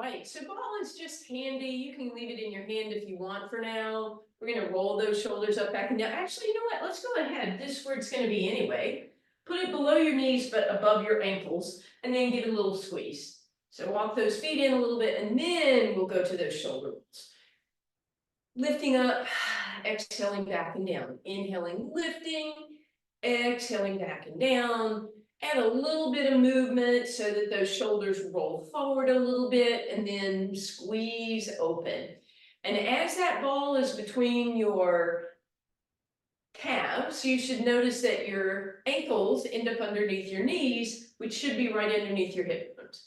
right, so ball is just handy. You can leave it in your hand if you want for now. We're gonna roll those shoulders up, back, and down. Actually, you know what? Let's go ahead. This is where it's gonna be anyway. Put it below your knees, but above your ankles, and then give it a little squeeze. So walk those feet in a little bit, and then we'll go to those shoulder rolls. Lifting up, exhaling back and down. Inhaling, lifting, exhaling back and down. Add a little bit of movement so that those shoulders roll forward a little bit, and then squeeze open. And as that ball is between your calves, you should notice that your ankles end up underneath your knees, which should be right underneath your hip bones.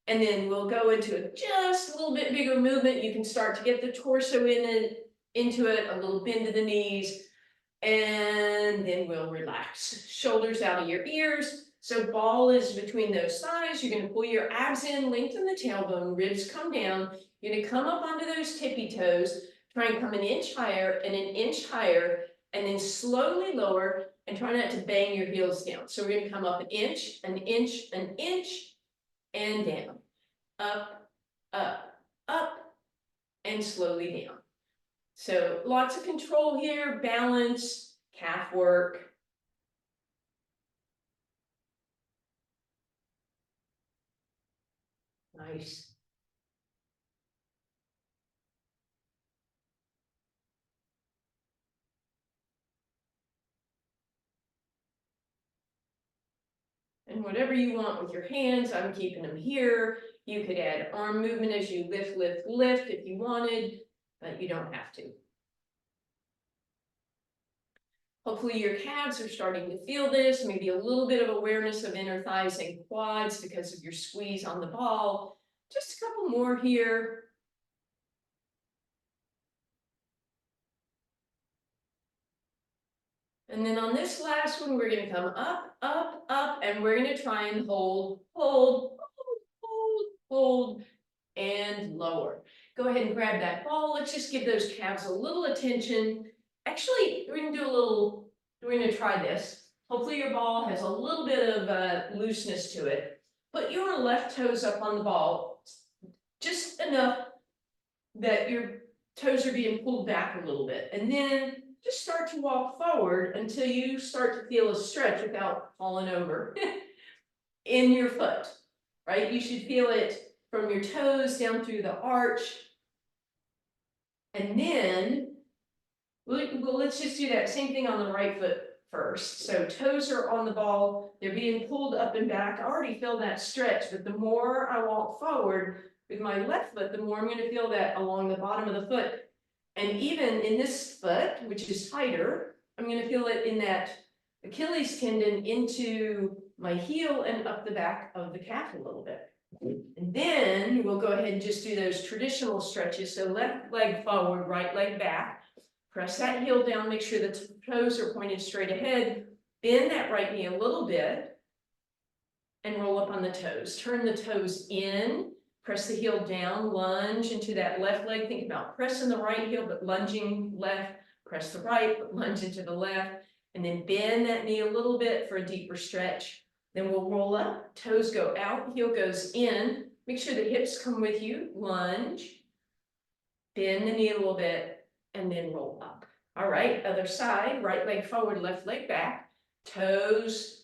And then we'll go into just a little bit bigger movement. You can start to get the torso into it, a little bend to the knees, and then we'll relax. Shoulders out of your ears. So ball is between those thighs. You're gonna pull your abs in, lengthen the tailbone, ribs come down. You're gonna come up onto those tippy toes, try and come an inch higher and an inch higher, and then slowly lower, and try not to bang your heels down. So we're gonna come up an inch, an inch, an inch, and down. Up, up, up, and slowly down. So lots of control here, balance, calf work. Nice. And whatever you want with your hands, I'm keeping them here. You could add arm movement as you lift, lift, lift if you wanted, but you don't have to. Hopefully your calves are starting to feel this, maybe a little bit of awareness of inner thighs and quads because of your squeeze on the ball. Just a couple more here. And then on this last one, we're gonna come up, up, up, and we're gonna try and hold, hold, hold, hold, hold, and lower. Go ahead and grab that ball. Let's just give those calves a little attention. Actually, we're gonna try this. Hopefully your ball has a little bit of looseness to it. Put your left toes up on the ball, just enough that your toes are being pulled back a little bit. And then just start to walk forward until you start to feel a stretch without falling over in your foot, right? You should feel it from your toes down through the arch. And then, let's just do that same thing on the right foot first. So toes are on the ball, they're being pulled up and back. I already feel that stretch, but the more I walk forward with my left foot, the more I'm going to feel that along the bottom of the foot. And even in this foot, which is tighter, I'm going to feel it in that Achilles tendon into my heel and up the back of the calf a little bit. And then we'll go ahead and just do those traditional stretches. So left leg forward, right leg back. Press that heel down, make sure the toes are pointed straight ahead. Bend that right knee a little bit and roll up on the toes. Turn the toes in. Press the heel down, lunge into that left leg. Think about pressing the right heel, but lunging left. Press the right, but lunge into the left. And then bend that knee a little bit for a deeper stretch. Then we'll roll up, toes go out, heel goes in. Make sure the hips come with you. Lunge, bend the knee a little bit, and then roll up. All right, other side, right leg forward, left leg back. Toes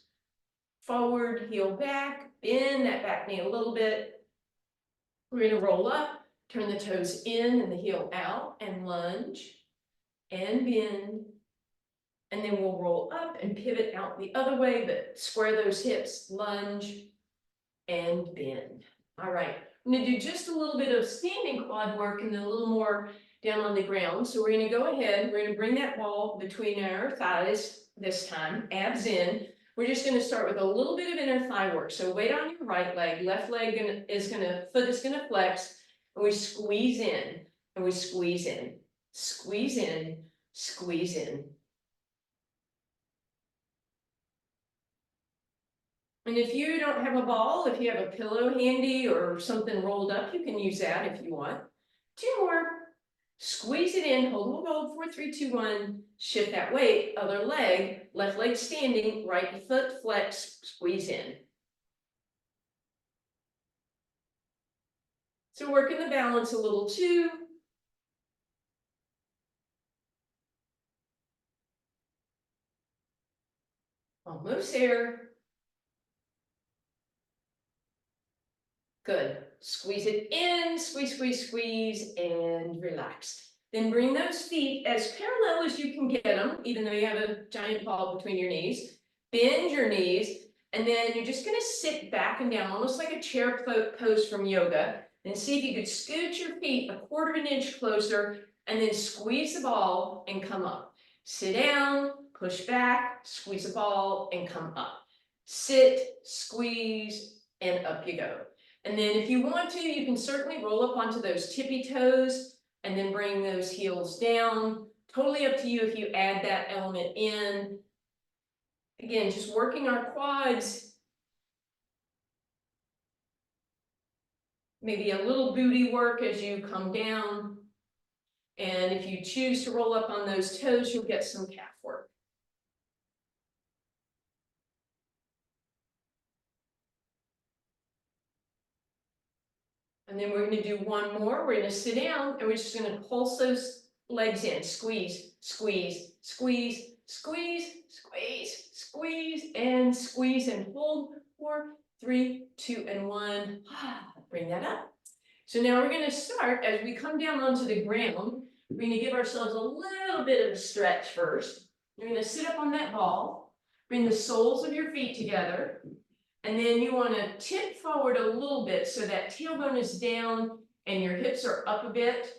forward, heel back. Bend that back knee a little bit. We're going to roll up, turn the toes in and the heel out, and lunge, and bend, and then we'll roll up and pivot out the other way, but square those hips, lunge, and bend. All right, I'm going to do just a little bit of standing quad work and then a little more down on the ground. So we're going to go ahead, we're going to bring that ball between our thighs this time, abs in. We're just going to start with a little bit of inner thigh work. So weight on your right leg, left leg foot is going to flex, and we squeeze in, and we squeeze in, squeeze in, squeeze in. And if you don't have a ball, if you have a pillow handy or something rolled up, you can use that if you want. 2 more. Squeeze it in, hold, 4, 3, 2, 1, shift that weight, other leg, left leg standing, right foot flex, squeeze in. So working the balance a little too. Almost there. Good. Squeeze it in, squeeze, squeeze, squeeze, and relax. Then bring those feet as parallel as you can get them, even though you have a giant ball between your knees. Bend your knees, and then you're just gonna sit back and down, almost like a chair pose from yoga. And see if you could scoot your feet a quarter of an inch closer, and then squeeze the ball and come up. Sit down, push back, squeeze the ball, and come up. Sit, squeeze, and up you go. And then if you want to, you can certainly roll up onto those tippy toes and then bring those heels down. Totally up to you if you add that element in. Again, just working our quads. Maybe a little booty work as you come down. And if you choose to roll up on those toes, you'll get some calf work. And then we're going to do one more. We're going to sit down and we're just going to pulse those legs in. Squeeze, squeeze, squeeze, squeeze, squeeze, squeeze, and squeeze and hold. 4, 3, 2, and 1. Bring that up. So now we're going to start as we come down onto the ground. We're going to give ourselves a little bit of a stretch first. You're going to sit up on that ball. Bring the soles of your feet together. And then you want to tip forward a little bit so that tailbone is down and your hips are up a bit.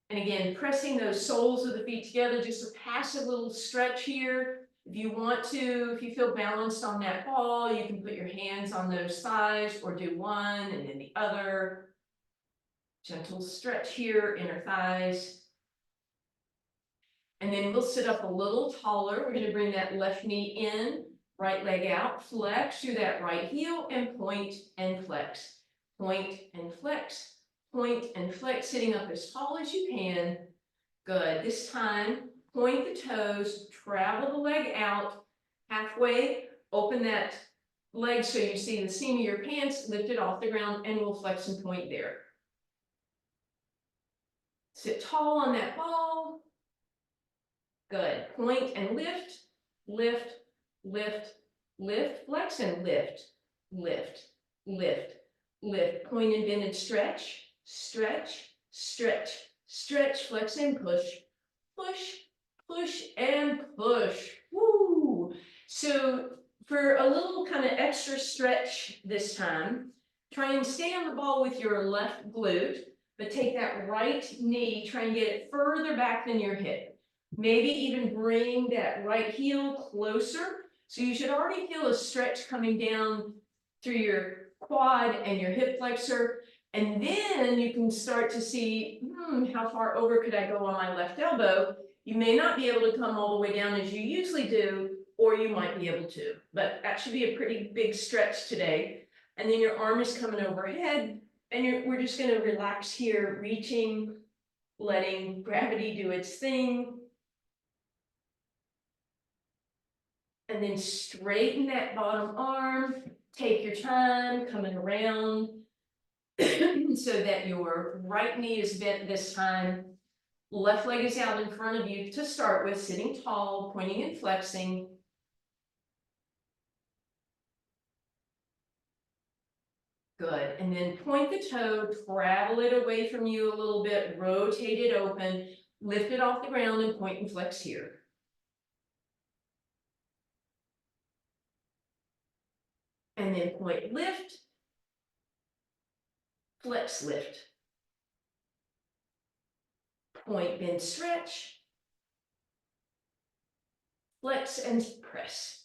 And again, pressing those soles of the feet together, just a passive little stretch here. If you want to, if you feel balanced on that ball, you can put your hands on those thighs or do one and then the other. Gentle stretch here, inner thighs. And then we'll sit up a little taller. We're going to bring that left knee in. Right leg out, flex through that right heel and point and flex. Point and flex, point and flex, sitting up as tall as you can. Good. This time, point the toes, travel the leg out halfway, open that leg so you see the seam of your pants, lift it off the ground, and we'll flex and point there. Sit tall on that ball. Good. Point and lift, lift, lift, lift, flex and lift, lift, lift, lift, point and bend and stretch, stretch, stretch, stretch, flex and push, push, push and push. Woo! So for a little kind of extra stretch this time, try and stay on the ball with your left glute, but take that right knee, try and get it further back than your hip. Maybe even bring that right heel closer. So you should already feel a stretch coming down through your quad and your hip flexor. And then you can start to see, how far over could I go on my left elbow? You may not be able to come all the way down as you usually do, or you might be able to. But that should be a pretty big stretch today. And then your arm is coming overhead. And we're just going to relax here, reaching, letting gravity do its thing. And then straighten that bottom arm, take your time coming around so that your right knee is bent this time. Left leg is out in front of you to start with, sitting tall, pointing and flexing. Good, and then point the toe, travel it away from you a little bit, rotate it open, lift it off the ground and point and flex here. And then point, lift, flex, lift. Point, bend, stretch. Flex and press.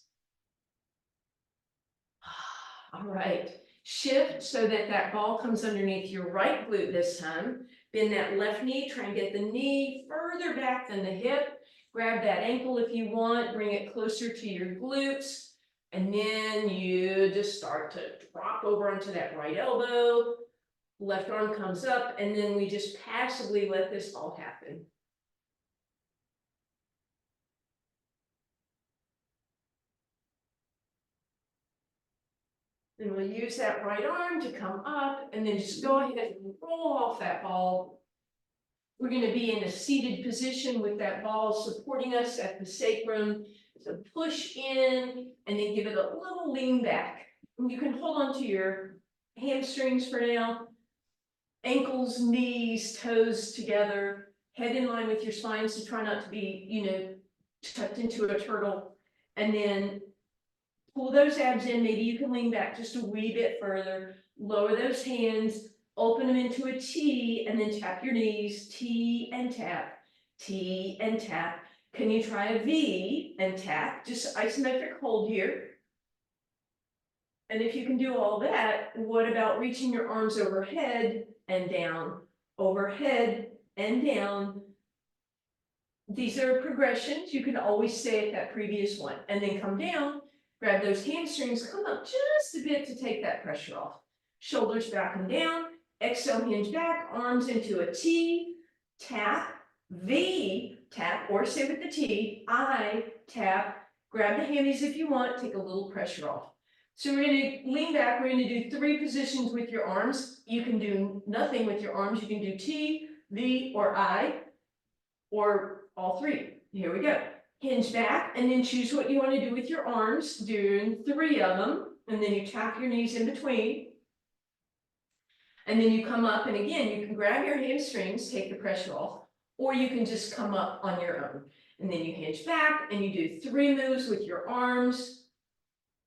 All right. Shift so that that ball comes underneath your right glute this time. Bend that left knee. Try and get the knee further back than the hip. Grab that ankle if you want. Bring it closer to your glutes. And then you just start to drop over onto that right elbow. Left arm comes up. And then we just passively let this all happen. And we'll use that right arm to come up and then just go ahead and roll off that ball. We're gonna be in a seated position with that ball supporting us at the sacrum. So push in and then give it a little lean back. And you can hold on to your hamstrings for now. Ankles, knees, toes together, head in line with your spine, so try not to be, tucked into a turtle. And then pull those abs in, maybe you can lean back just a wee bit further, lower those hands, open them into a T, and then tap your knees, T and tap, T and tap. Can you try a V and tap, just isometric hold here? And if you can do all that, what about reaching your arms overhead and down, overhead and down? These are progressions. You can always stay at that previous one and then come down, grab those hamstrings, come up just a bit to take that pressure off. Shoulders back and down, exhale, hinge back, arms into a T, tap, V, tap, or stay with the T, I, tap, grab the hammies if you want, take a little pressure off. So we're going to lean back, we're going to do 3 positions with your arms. You can do nothing with your arms, you can do T, V, or I, or all 3. Here we go. Hinge back and then choose what you want to do with your arms, doing 3 of them, and then you tap your knees in between. And then you come up, and again, you can grab your hamstrings, take the pressure off, or you can just come up on your own. And then you hinge back and you do 3 moves with your arms.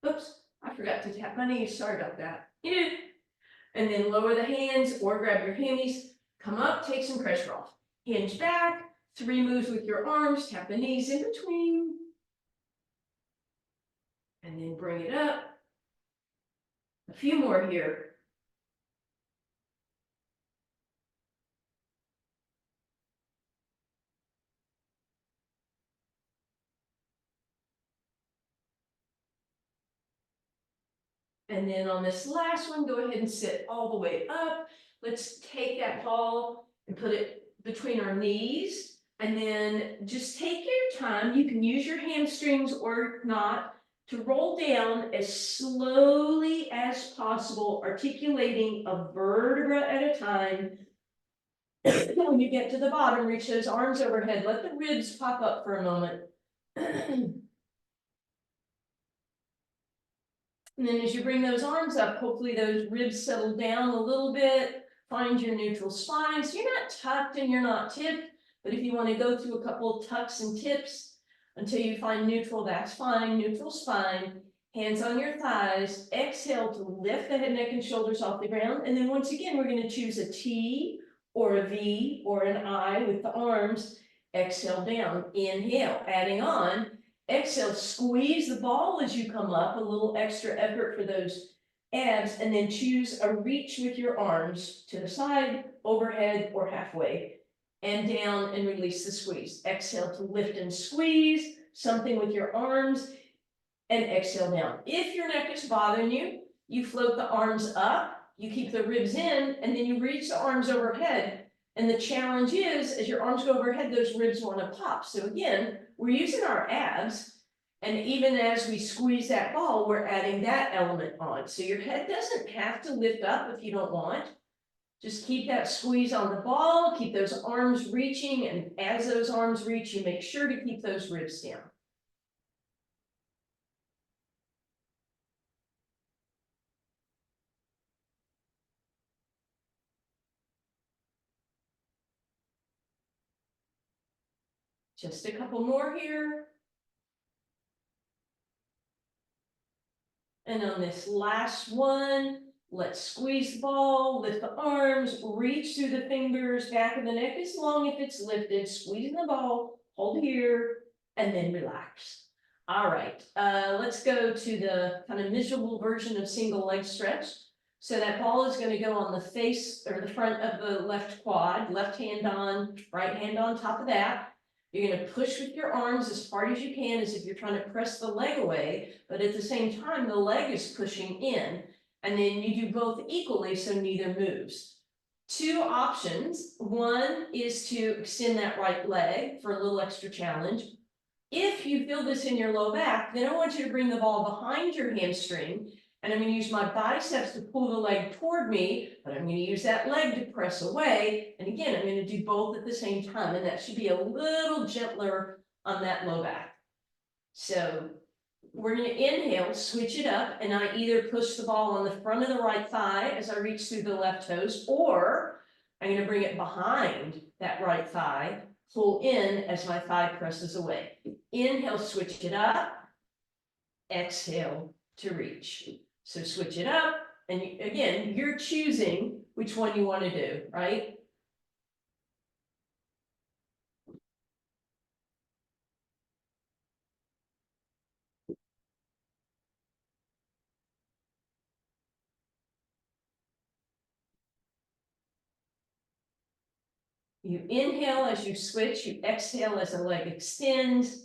Oops, I forgot to tap my knees, sorry about that. And then lower the hands or grab your hammies, come up, take some pressure off. Hinge back, 3 moves with your arms, tap the knees in between. And then bring it up. A few more here. And then on this last one, go ahead and sit all the way up. Let's take that ball and put it between our knees. And then just take your time. You can use your hamstrings or not to roll down as slowly as possible, articulating a vertebra at a time. When you get to the bottom, reach those arms overhead. Let the ribs pop up for a moment. And then as you bring those arms up, hopefully those ribs settle down a little bit. Find your neutral spine. So you're not tucked and you're not tipped, but if you want to go through a couple of tucks and tips until you find neutral, that's fine. Neutral spine, hands on your thighs. Exhale to lift the head, neck, and shoulders off the ground. And then once again, we're going to choose a T or a V or an I with the arms. Exhale down. Inhale, adding on. Exhale, squeeze the ball as you come up, a little extra effort for those abs, and then choose a reach with your arms to the side, overhead, or halfway, and down and release the squeeze. Exhale to lift and squeeze, something with your arms, and exhale down. If your neck is bothering you, you float the arms up, you keep the ribs in, and then you reach the arms overhead. And the challenge is, as your arms go overhead, those ribs want to pop. So again, we're using our abs, and even as we squeeze that ball, we're adding that element on. So your head doesn't have to lift up if you don't want. Just keep that squeeze on the ball, keep those arms reaching, and as those arms reach, you make sure to keep those ribs down. Just a couple more here. And on this last one, let's squeeze the ball, lift the arms, reach through the fingers, back of the neck is long if it's lifted, squeezing the ball, hold here, and then relax. All right, let's go to the kind of miserable version of single leg stretch. So that ball is going to go on the face or the front of the left quad, left hand on, right hand on top of that. You're going to push with your arms as hard as you can, as if you're trying to press the leg away, but at the same time, the leg is pushing in. And then you do both equally, so neither moves. 2 options. One is to extend that right leg for a little extra challenge. If you feel this in your low back, then I want you to bring the ball behind your hamstring and I'm gonna use my biceps to pull the leg toward me, but I'm gonna use that leg to press away. And again, I'm gonna do both at the same time, and that should be a little gentler on that low back. So we're gonna inhale, switch it up, and I either push the ball on the front of the right thigh as I reach through the left toes, or I'm gonna bring it behind that right thigh, pull in as my thigh presses away. Inhale, switch it up. Exhale to reach. So switch it up, and again, you're choosing which one you want to do, right? You inhale as you switch, you exhale as the leg extends.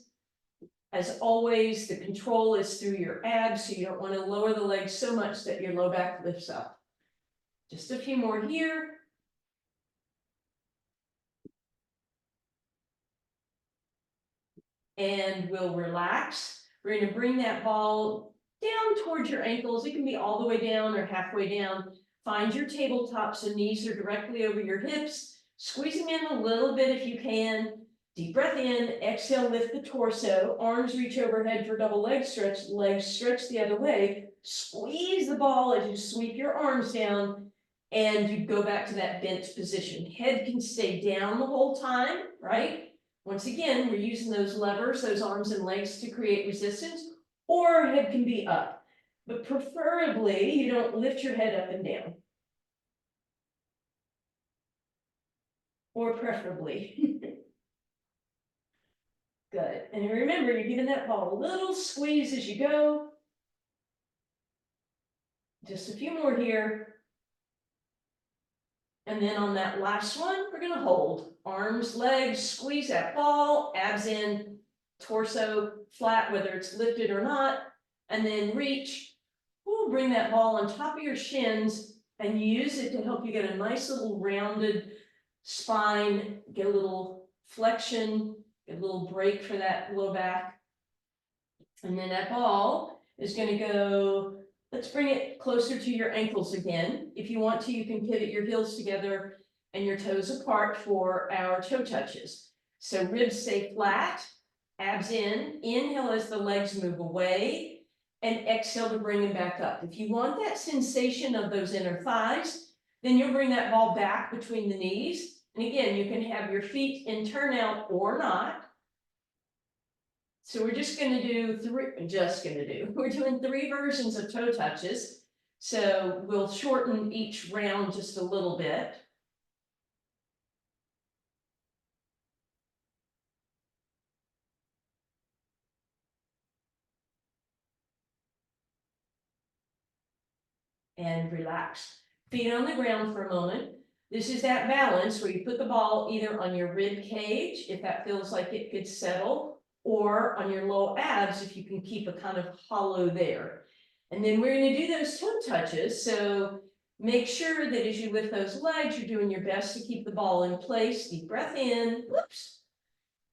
As always, the control is through your abs, so you don't want to lower the leg so much that your low back lifts up. Just a few more here. And we'll relax. We're going to bring that ball down towards your ankles. It can be all the way down or halfway down. Find your tabletop so knees are directly over your hips. Squeeze them in a little bit if you can. Deep breath in, exhale, lift the torso, arms reach overhead for double leg stretch, legs stretch the other way. Squeeze the ball as you sweep your arms down, and you go back to that bent position. Head can stay down the whole time, right? Once again, we're using those levers, those arms and legs to create resistance, or head can be up. But preferably, you don't lift your head up and down. Or preferably. Good. And remember, you're giving that ball a little squeeze as you go. Just a few more here. And then on that last one, we're going to hold. Arms, legs, squeeze that ball, abs in, torso flat, whether it's lifted or not. And then reach. We'll bring that ball on top of your shins and use it to help you get a nice little rounded spine, get a little flexion, get a little break for that low back. And then that ball is going to go, let's bring it closer to your ankles again. If you want to, you can pivot your heels together and your toes apart for our toe touches. So ribs stay flat, abs in, inhale as the legs move away, and exhale to bring them back up. If you want that sensation of those inner thighs, then you'll bring that ball back between the knees. And again, you can have your feet in turnout or not. So we're just going to do we're doing 3 versions of toe touches. So we'll shorten each round just a little bit. And relax. Feet on the ground for a moment. This is that balance where you put the ball either on your rib cage, if that feels like it could settle, or on your low abs, if you can keep a kind of hollow there. And then we're going to do those toe touches. So make sure that as you lift those legs, you're doing your best to keep the ball in place. Deep breath in. Whoops.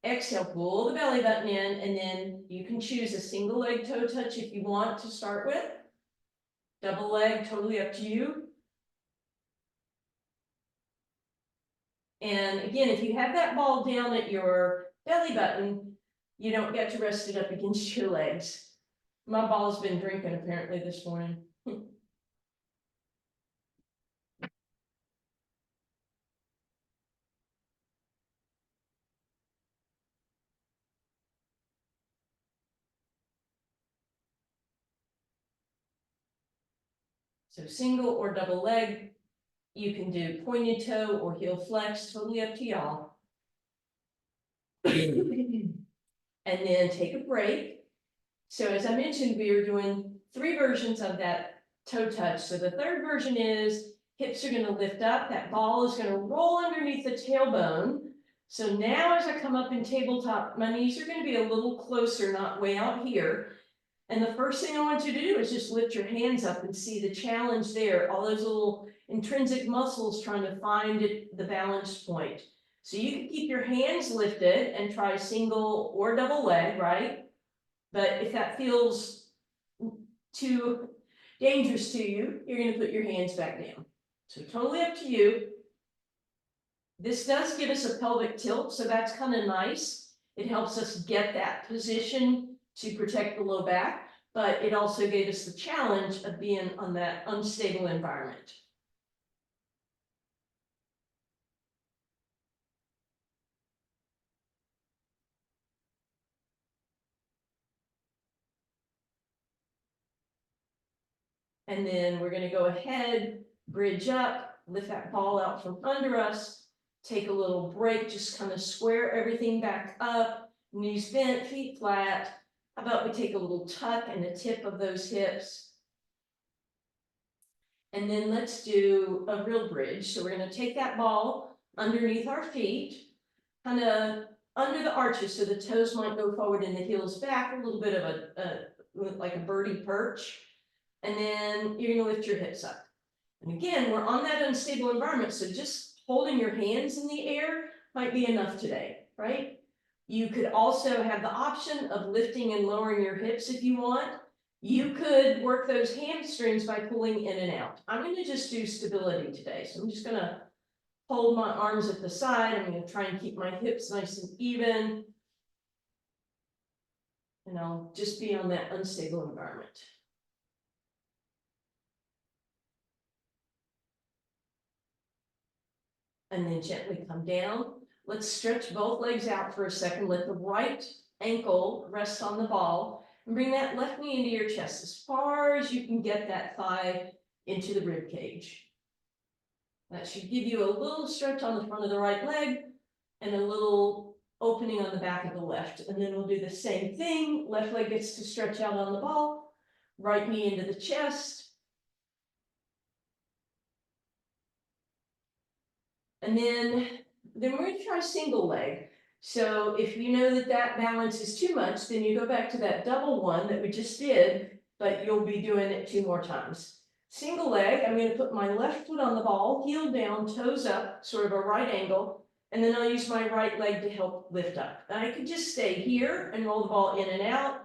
Exhale, pull the belly button in, and then you can choose a single leg toe touch if you want to start with. Double leg, totally up to you. And again, if you have that ball down at your belly button, you don't get to rest it up against your legs. My ball's been drinking apparently this morning. So single or double leg, you can do pointed toe or heel flex, totally up to y'all. And then take a break. So as I mentioned, we are doing 3 versions of that toe touch. So the third version is hips are going to lift up, that ball is going to roll underneath the tailbone. So now as I come up in tabletop, my knees are going to be a little closer, not way out here. And the first thing I want you to do is just lift your hands up and see the challenge there, all those little intrinsic muscles trying to find the balance point. So you can keep your hands lifted and try single or double leg, right? But if that feels too dangerous to you, you're gonna put your hands back down. So totally up to you. This does give us a pelvic tilt, so that's kind of nice. It helps us get that position to protect the low back, but it also gave us the challenge of being on that unstable environment. And then we're gonna go ahead, bridge up, lift that ball out from under us, take a little break, just kind of square everything back up, knees bent, feet flat. How about we take a little tuck in the tip of those hips? And then let's do a real bridge. So we're gonna take that ball underneath our feet, kind of under the arches, so the toes might go forward and the heels back, a little bit of like a birdie perch. And then you're gonna lift your hips up. And again, we're on that unstable environment, so just holding your hands in the air might be enough today, right? You could also have the option of lifting and lowering your hips if you want. You could work those hamstrings by pulling in and out. I'm gonna just do stability today, so I'm just gonna hold my arms at the side. I'm gonna try and keep my hips nice and even. And I'll just be on that unstable environment. And then gently come down. Let's stretch both legs out for a second. Let the right ankle rest on the ball and bring that left knee into your chest as far as you can get that thigh into the rib cage. That should give you a little stretch on the front of the right leg and a little opening on the back of the left. And then we'll do the same thing. Left leg gets to stretch out on the ball, right knee into the chest. And then we're going to try single leg. So if you know that that balance is too much, then you go back to that double one that we just did, but you'll be doing it 2 more times. Single leg, I'm going to put my left foot on the ball, heel down, toes up, sort of a right angle, and then I'll use my right leg to help lift up. And I could just stay here and roll the ball in and out.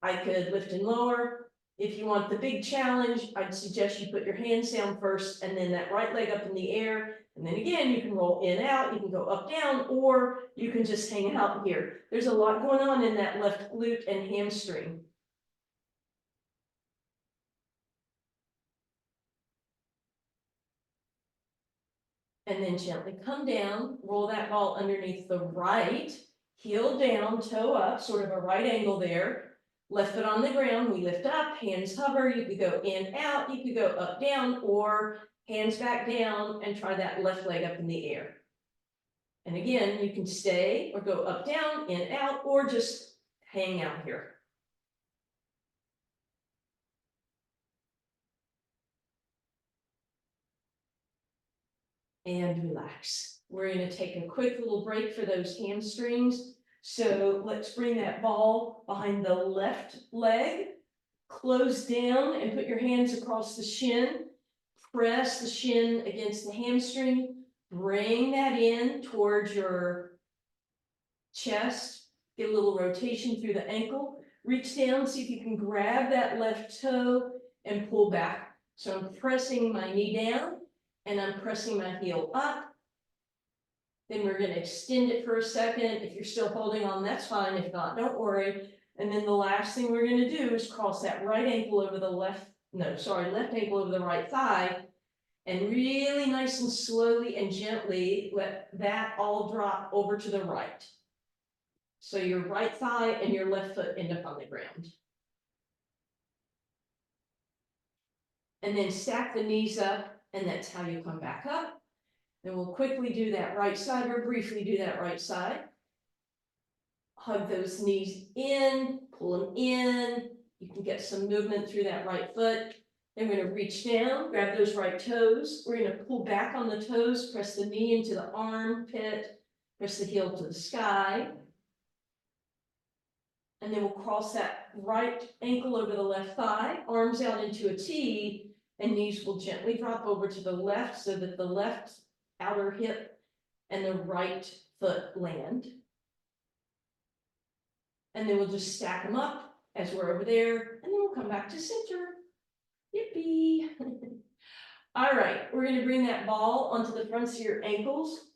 I could lift and lower. If you want the big challenge, I'd suggest you put your hands down first and then that right leg up in the air. And then again, you can roll in, out, you can go up, down, or you can just hang out here. There's a lot going on in that left glute and hamstring. And then gently come down, roll that ball underneath the right, heel down, toe up, sort of a right angle there. Left foot on the ground, we lift up, hands hover, you could go in, out, you could go up, down, or hands back down and try that left leg up in the air. And again, you can stay or go up, down, in, out, or just hang out here. And relax. We're going to take a quick little break for those hamstrings. So let's bring that ball behind the left leg, close down and put your hands across the shin. Press the shin against the hamstring. Bring that in towards your chest. Get a little rotation through the ankle. Reach down, see if you can grab that left toe and pull back. So I'm pressing my knee down and I'm pressing my heel up. Then we're going to extend it for a second. If you're still holding on, that's fine. If not, don't worry. And then the last thing we're going to do is cross that right ankle over the left ankle over the right thigh. And really nice and slowly and gently let that all drop over to the right. So your right thigh and your left foot end up on the ground. And then stack the knees up, and that's how you come back up. Then we'll quickly do that right side, or briefly do that right side. Hug those knees in, pull them in. You can get some movement through that right foot. Then we're going to reach down, grab those right toes. We're going to pull back on the toes, press the knee into the armpit, press the heel to the sky. And then we'll cross that right ankle over the left thigh, arms out into a T, and knees will gently drop over to the left so that the left outer hip and the right foot land. And then we'll just stack them up as we're over there, and then we'll come back to center. Yippee. All right, we're gonna bring that ball onto the fronts of your ankles.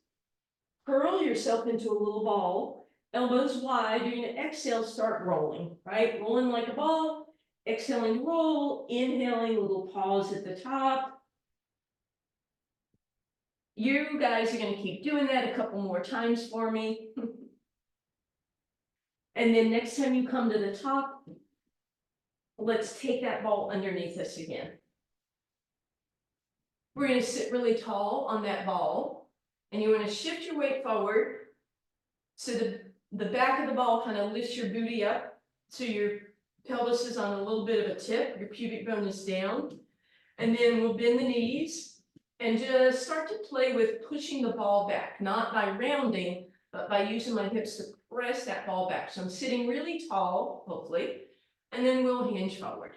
Curl yourself into a little ball, elbows wide. You're gonna exhale, start rolling, right? Rolling like a ball, exhaling, roll, inhaling, a little pause at the top. You guys are gonna keep doing that a couple more times for me. And then next time you come to the top, let's take that ball underneath us again. We're gonna sit really tall on that ball, and you wanna shift your weight forward. So the back of the ball kind of lifts your booty up, so your pelvis is on a little bit of a tip, your pubic bone is down. And then we'll bend the knees and just start to play with pushing the ball back, not by rounding, but by using my hips to press that ball back. So I'm sitting really tall, hopefully, and then we'll hinge forward.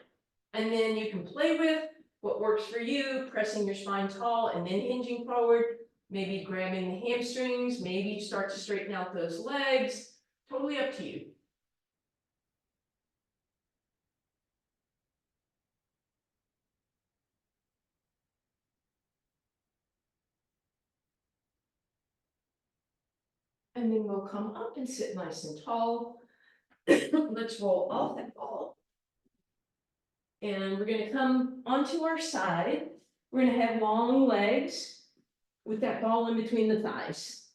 And then you can play with what works for you, pressing your spine tall and then hinging forward, maybe grabbing the hamstrings, maybe start to straighten out those legs, totally up to you. And then we'll come up and sit nice and tall. Let's roll off that ball. And we're gonna come onto our side. We're gonna have long legs with that ball in between the thighs.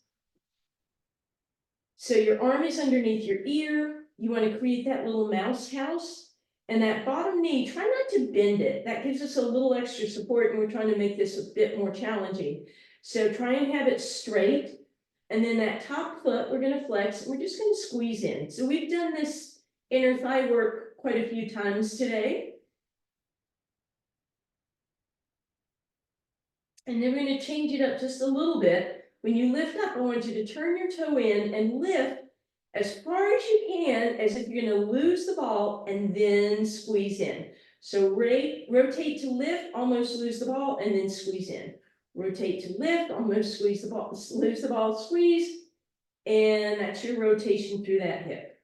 So your arm is underneath your ear. You want to create that little mouse house. And that bottom knee, try not to bend it. That gives us a little extra support, and we're trying to make this a bit more challenging. So try and have it straight. And then that top foot, we're going to flex. We're just going to squeeze in. So we've done this inner thigh work quite a few times today. And then we're going to change it up just a little bit. When you lift up, I want you to turn your toe in and lift as far as you can, as if you're going to lose the ball, and then squeeze in. So rotate to lift, almost lose the ball, and then squeeze in. Rotate to lift, almost squeeze the ball, lose the ball, squeeze, and that's your rotation through that hip.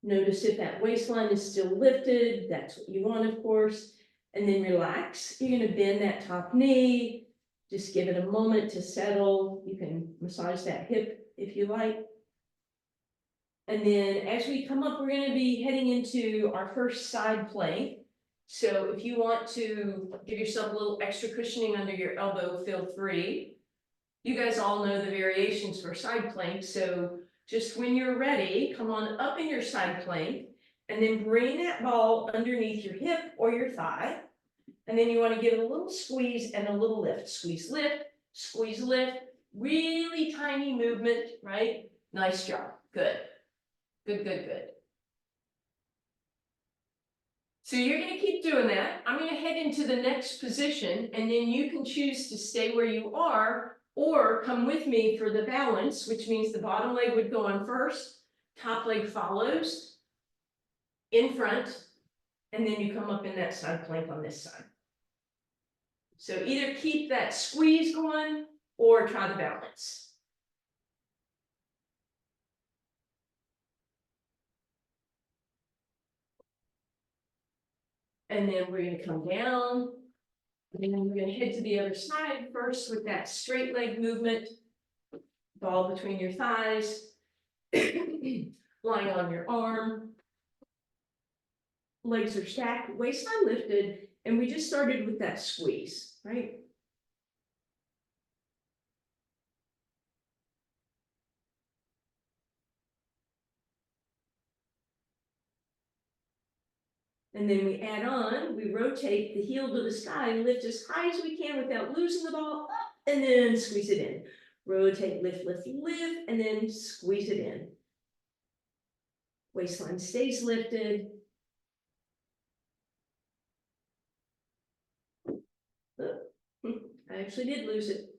Notice if that waistline is still lifted, that's what you want, of course. And then relax. You're going to bend that top knee. Just give it a moment to settle. You can massage that hip if you like. And then as we come up, we're going to be heading into our first side plank. So if you want to give yourself a little extra cushioning under your elbow, feel free. You guys all know the variations for side plank. So just when you're ready, come on up in your side plank and then bring that ball underneath your hip or your thigh. And then you want to give it a little squeeze and a little lift. Squeeze, lift, really tiny movement, right? Nice job. Good. Good. So you're going to keep doing that. I'm going to head into the next position, and then you can choose to stay where you are or come with me for the balance, which means the bottom leg would go on first, top leg follows in front, and then you come up in that side plank on this side. So either keep that squeeze going or try the balance. And then we're going to come down, and then we're going to head to the other side first with that straight leg movement, ball between your thighs, lying on your arm, legs are stacked, waistline lifted, and we just started with that squeeze, right? And then we add on, we rotate the heel to the sky and lift as high as we can without losing the ball, up, and then squeeze it in. Rotate, lift, and then squeeze it in. Waistline stays lifted. Oh, I actually did lose it.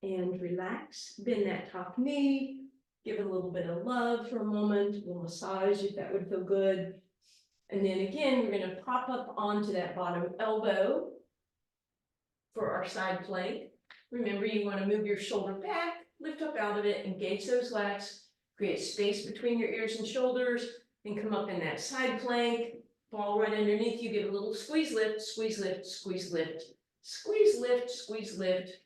And relax, bend that top knee, give it a little bit of love for a moment, a little massage if that would feel good. And then again, we're gonna prop up onto that bottom elbow for our side plank. Remember, you wanna move your shoulder back, lift up out of it, engage those lats, create space between your ears and shoulders, and come up in that side plank, ball right underneath you, give a little squeeze lift, squeeze lift, squeeze lift, squeeze lift, squeeze lift.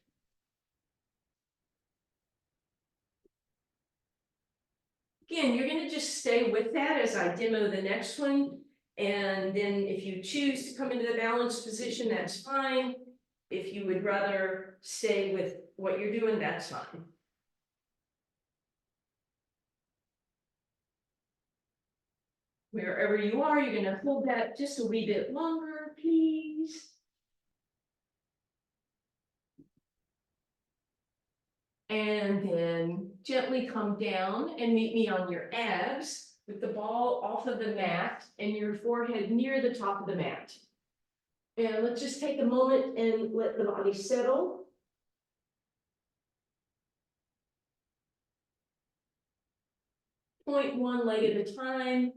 Again, you're gonna just stay with that as I demo the next one. And then if you choose to come into the balanced position, that's fine. If you would rather stay with what you're doing, that's fine. Wherever you are, you're gonna hold that just a wee bit longer, please. And then gently come down and meet me on your abs with the ball off of the mat and your forehead near the top of the mat. And let's just take a moment and let the body settle. Point one leg at a time.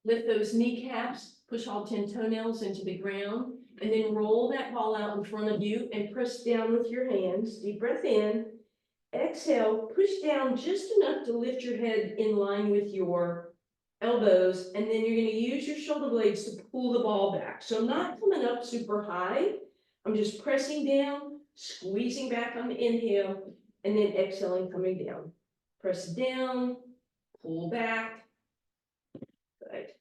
Lift those kneecaps, push all 10 toenails into the ground, and then roll that ball out in front of you and press down with your hands. Deep breath in. Exhale, push down just enough to lift your head in line with your elbows, and then you're going to use your shoulder blades to pull the ball back. So I'm not coming up super high. I'm just pressing down, squeezing back on the inhale, and then exhaling, coming down. Press down, pull back. Good.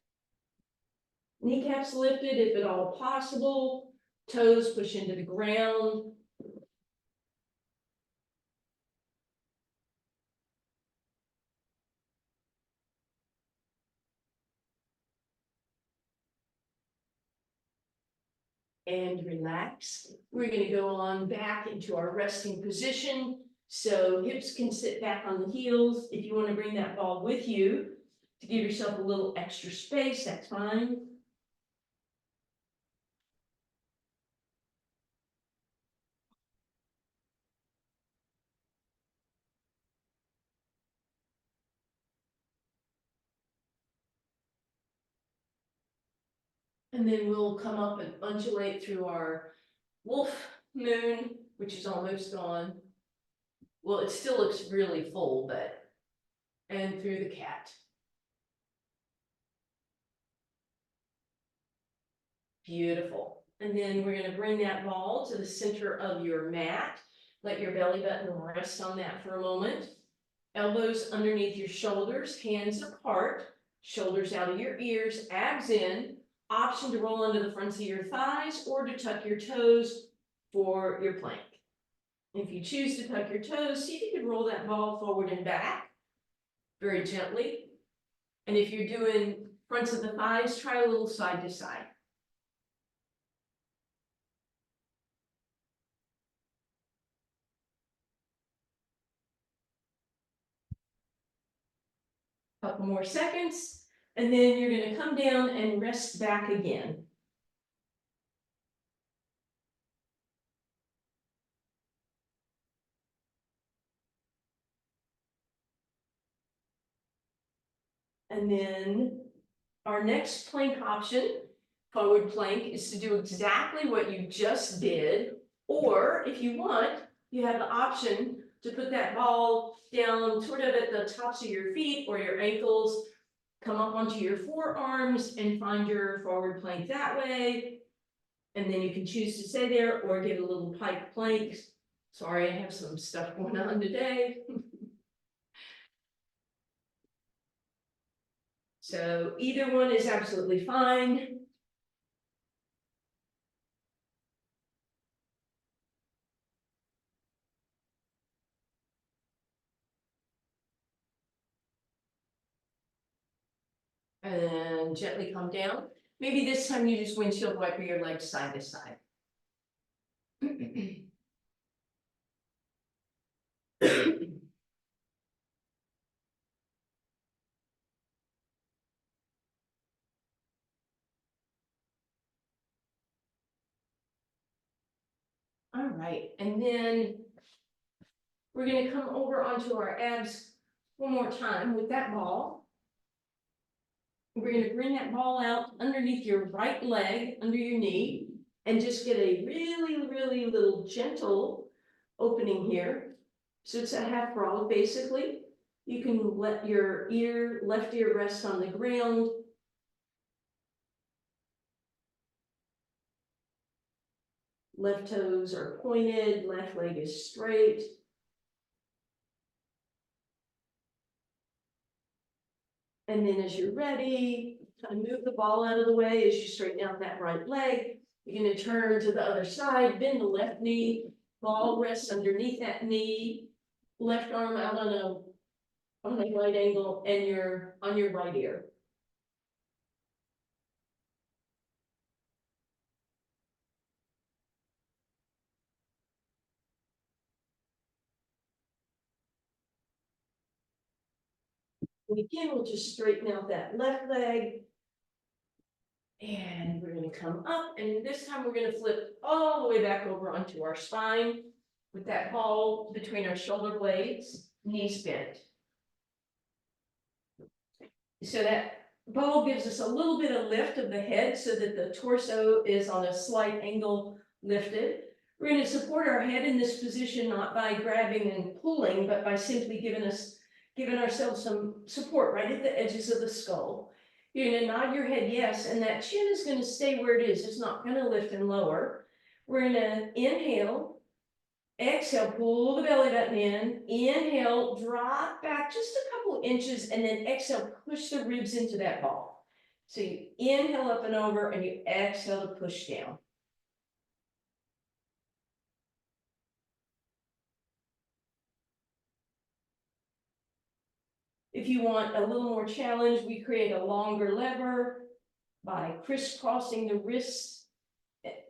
Kneecaps lifted if at all possible. Toes push into the ground. And relax. We're going to go on back into our resting position. So hips can sit back on the heels. If you want to bring that ball with you to give yourself a little extra space, that's fine. And then we'll come up and undulate through our wolf moon, which is almost gone. Well, it still looks really full, but, and through the cat. Beautiful. And then we're going to bring that ball to the center of your mat. Let your belly button rest on that for a moment. Elbows underneath your shoulders, hands apart, shoulders out of your ears, abs in. Option to roll under the fronts of your thighs or to tuck your toes for your plank. If you choose to tuck your toes, see if you can roll that ball forward and back very gently. And if you're doing fronts of the thighs, try a little side to side. Couple more seconds, and then you're going to come down and rest back again. And then our next plank option, forward plank, is to do exactly what you just did, or if you want, you have the option to put that ball down sort of at the tops of your feet or your ankles, come up onto your forearms and find your forward plank that way. And then you can choose to stay there or get a little pike plank. Sorry, I have some stuff going on today. So either one is absolutely fine. And gently come down. Maybe this time you just windshield wiper your legs side to side. All right, and then We're gonna come over onto our abs one more time with that ball. We're gonna bring that ball out underneath your right leg, under your knee, and just get a really, really little gentle opening here. So it's a half frog, basically. You can let your left ear rest on the ground. Left toes are pointed, left leg is straight. And then as you're ready, kind of move the ball out of the way as you straighten out that right leg. You're going to turn to the other side, bend the left knee, ball rests underneath that knee, left arm out on a right angle, and you're on your right ear. And again, we'll just straighten out that left leg. And we're going to come up, and this time we're going to flip all the way back over onto our spine with that ball between our shoulder blades, knees bent. So that ball gives us a little bit of lift of the head so that the torso is on a slight angle lifted. We're going to support our head in this position, not by grabbing and pulling, but by simply giving ourselves some support right at the edges of the skull. You're going to nod your head yes, and that chin is going to stay where it is. It's not going to lift and lower. We're going to inhale, exhale, pull the belly button in, inhale, drop back just a couple inches, and then exhale, push the ribs into that ball. So you inhale up and over, and you exhale to push down. If you want a little more challenge, we create a longer lever by crisscrossing the wrists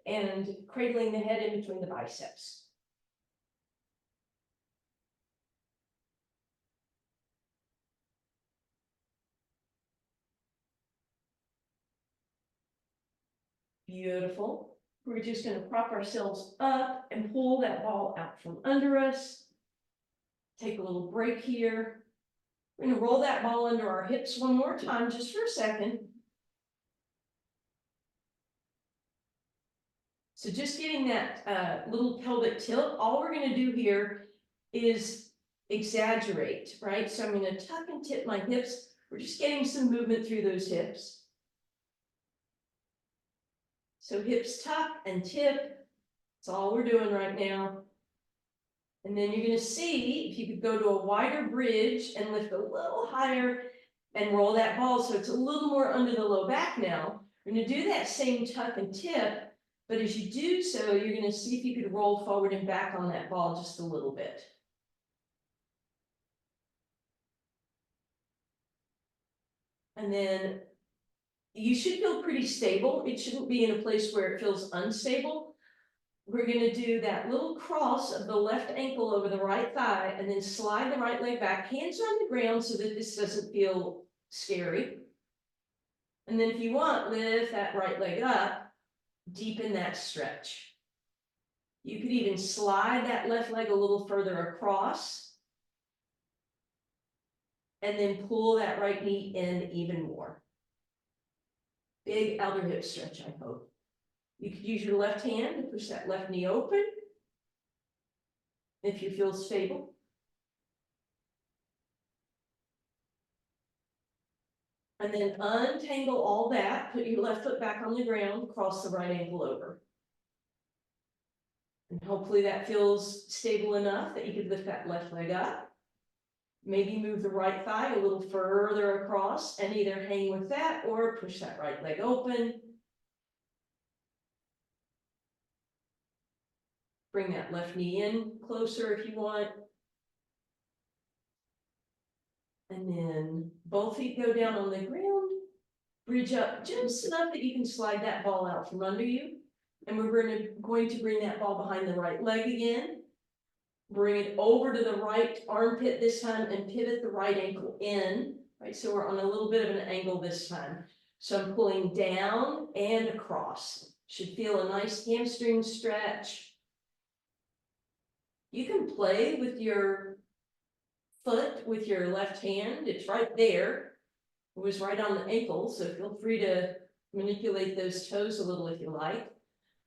and cradling the head in between the biceps. Beautiful. We're just going to prop ourselves up and pull that ball out from under us. Take a little break here. We're going to roll that ball under our hips one more time, just for a second. So just getting that little pelvic tilt, all we're going to do here is exaggerate, right? So I'm going to tuck and tip my hips. We're just getting some movement through those hips. So hips tuck and tip. That's all we're doing right now. And then you're going to see if you could go to a wider bridge and lift a little higher and roll that ball so it's a little more under the low back now. We're going to do that same tuck and tip, but as you do so, you're going to see if you could roll forward and back on that ball just a little bit. And then you should feel pretty stable. It shouldn't be in a place where it feels unstable. We're going to do that little cross of the left ankle over the right thigh and then slide the right leg back, hands on the ground so that this doesn't feel scary. And then if you want, lift that right leg up, deepen that stretch. You could even slide that left leg a little further across and then pull that right knee in even more. Big outer hip stretch, I hope. You could use your left hand to push that left knee open if you feel stable. And then untangle all that, put your left foot back on the ground, cross the right ankle over. And hopefully that feels stable enough that you could lift that left leg up. Maybe move the right thigh a little further across and either hang with that or push that right leg open. Bring that left knee in closer if you want. And then both feet go down on the ground. Bridge up just enough that you can slide that ball out from under you. And we're going to bring that ball behind the right leg again. Bring it over to the right armpit this time and pivot the right ankle in. Right, so we're on a little bit of an angle this time. So I'm pulling down and across. Should feel a nice hamstring stretch. You can play with your foot with your left hand, it's right there. It was right on the ankle, so feel free to manipulate those toes a little if you like.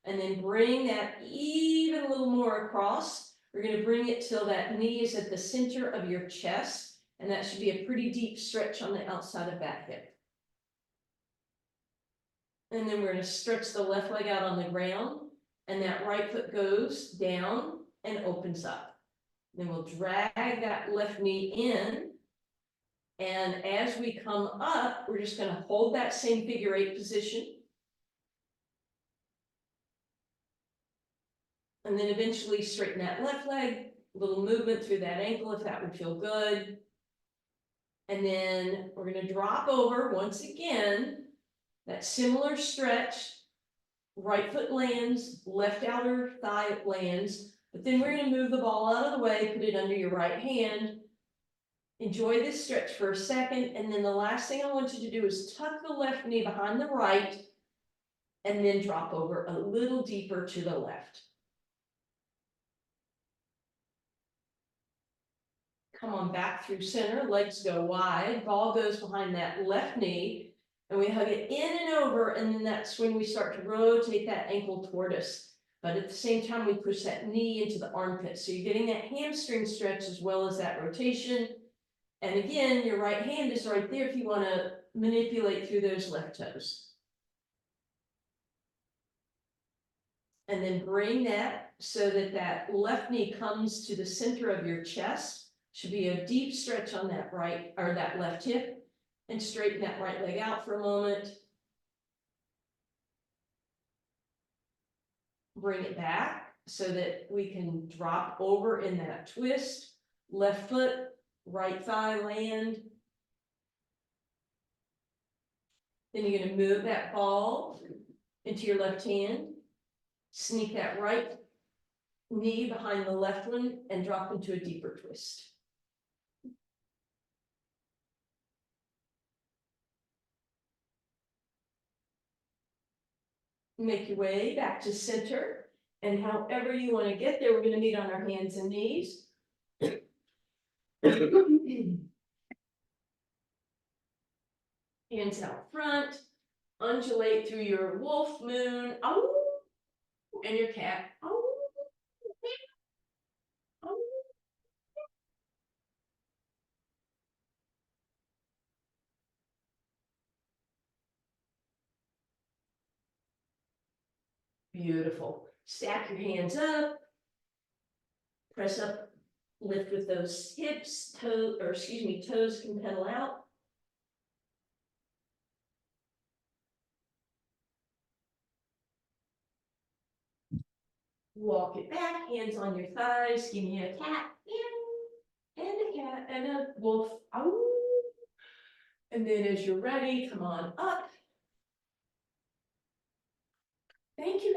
And then bring that even a little more across. We're going to bring it till that knee is at the center of your chest, and that should be a pretty deep stretch on the outside of that hip. And then we're going to stretch the left leg out on the ground, and that right foot goes down and opens up. Then we'll drag that left knee in. And as we come up, we're just going to hold that same figure 8 position. And then eventually straighten that left leg, a little movement through that ankle if that would feel good. And then we're going to drop over once again, that similar stretch, right foot lands, left outer thigh lands, but then we're going to move the ball out of the way, put it under your right hand. Enjoy this stretch for a second, and then the last thing I want you to do is tuck the left knee behind the right, and then drop over a little deeper to the left. Come on back through center, legs go wide, ball goes behind that left knee, and we hug it in and over, and then that's when we start to rotate that ankle toward us. But at the same time, we push that knee into the armpit. So you're getting that hamstring stretch as well as that rotation. And again, your right hand is right there if you want to manipulate through those left toes. And then bring that so that that left knee comes to the center of your chest. Should be a deep stretch on that right or that left hip, and straighten that right leg out for a moment. Bring it back so that we can drop over in that twist. Left foot, right thigh land. Then you're going to move that ball into your left hand. Sneak that right knee behind the left one and drop into a deeper twist. Make your way back to center, and however you want to get there, we're going to meet on our hands and knees. Hands out front, undulate through your wolf, moon, oh, and your cat, oh, oh. Beautiful. Stack your hands up, press up, lift with those hips, toes can pedal out. Walk it back, hands on your thighs, give me a cat, and a cat, and a wolf, ow. And then as you're ready, come on up. Thank you, guys.